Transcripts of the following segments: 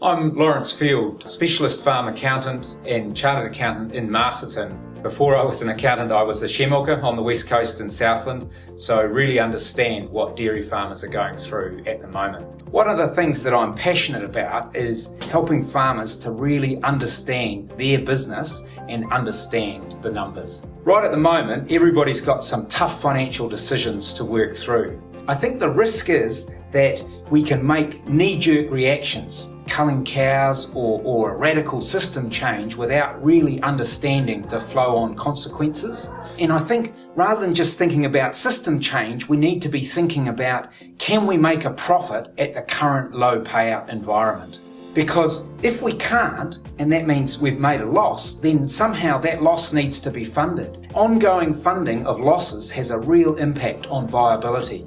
I'm Lawrence Field, Specialist Farm Accountant and Chartered Accountant in Masterton. Before I was an accountant, I was a share-milker on the West Coast in Southland, so I really understand what dairy farmers are going through at the moment. One of the things that I'm passionate about is helping farmers to really understand their business and understand the numbers. Right at the moment, everybody's got some tough financial decisions to work through. I think the risk is that we can make knee-jerk reactions, culling cows or a radical system change without really understanding the flow-on consequences. And I think rather than just thinking about system change, we need to be thinking about, can we make a profit at the current low payout environment? Because if we can't, and that means we've made a loss, then somehow that loss needs to be funded. Ongoing funding of losses has a real impact on viability.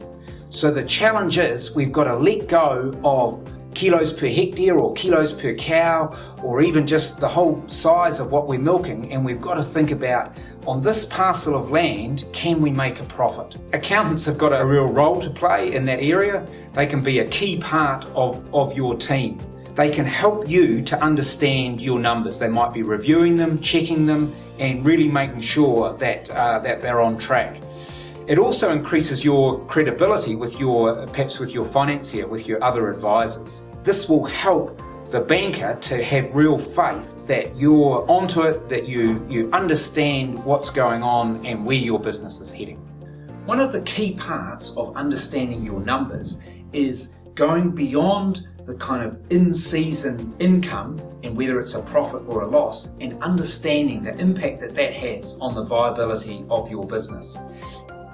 So the challenge is we've got to let go of kilos per hectare or kilos per cow or even just the whole size of what we're milking, and we've got to think about, on this parcel of land, can we make a profit? Accountants have got a real role to play in that area. They can be a key part of your team. They can help you to understand your numbers. They might be reviewing them, checking them, and really making sure that they're on track. It also increases your credibility perhaps with your financier, with your other advisors. This will help the banker to have real faith that you're onto it, that you understand what's going on and where your business is heading. One of the key parts of understanding your numbers is going beyond the kind of in-season income and whether it's a profit or a loss, and understanding the impact that has on the viability of your business.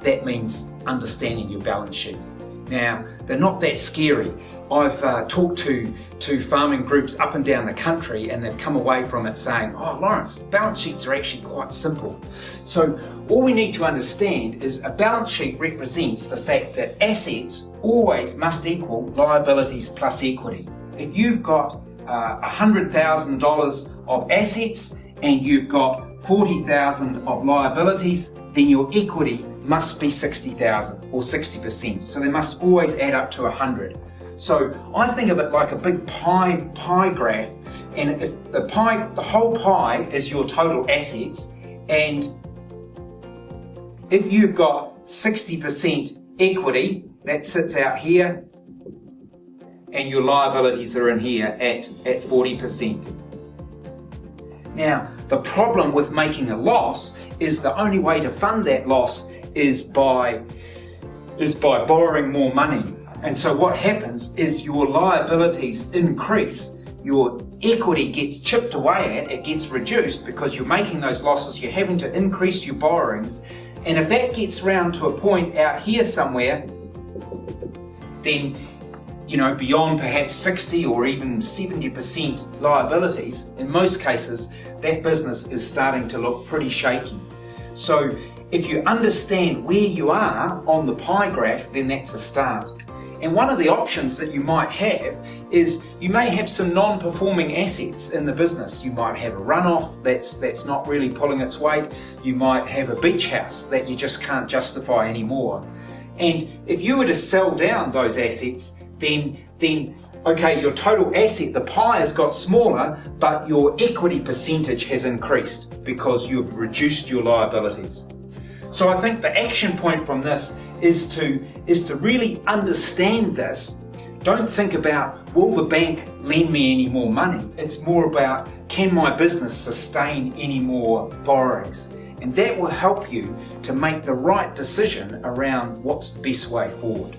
That means understanding your balance sheet. Now, they're not that scary. I've talked to farming groups up and down the country, and they've come away from it saying, "Oh, Lawrence, balance sheets are actually quite simple." So all we need to understand is a balance sheet represents the fact that assets always must equal liabilities plus equity. If you've got $100,000 of assets and you've got 40,000 of liabilities, then your equity must be 60,000 or 60%. So they must always add up to 100. So I think of it like a big pie graph, and if the whole pie is your total assets, and if you've got 60% equity, that sits out here, and your liabilities are in here at 40%. Now, the problem with making a loss is the only way to fund that loss is by borrowing more money. And so what happens is your liabilities increase, your equity gets chipped away at, it gets reduced because you're making those losses, you're having to increase your borrowings. And if that gets round to a point out here somewhere, then beyond perhaps 60 or even 70% liabilities, in most cases, that business is starting to look pretty shaky. So if you understand where you are on the pie graph, then that's a start. And one of the options that you might have is you may have some non-performing assets in the business. You might have a runoff that's not really pulling its weight. You might have a beach house that you just can't justify anymore. And if you were to sell down those assets, then okay, your total asset, the pie has got smaller, but your equity percentage has increased because you've reduced your liabilities. So I think the action point from this is to really understand this. Don't think about, will the bank lend me any more money? It's more about, can my business sustain any more borrowings? And that will help you to make the right decision around what's the best way forward.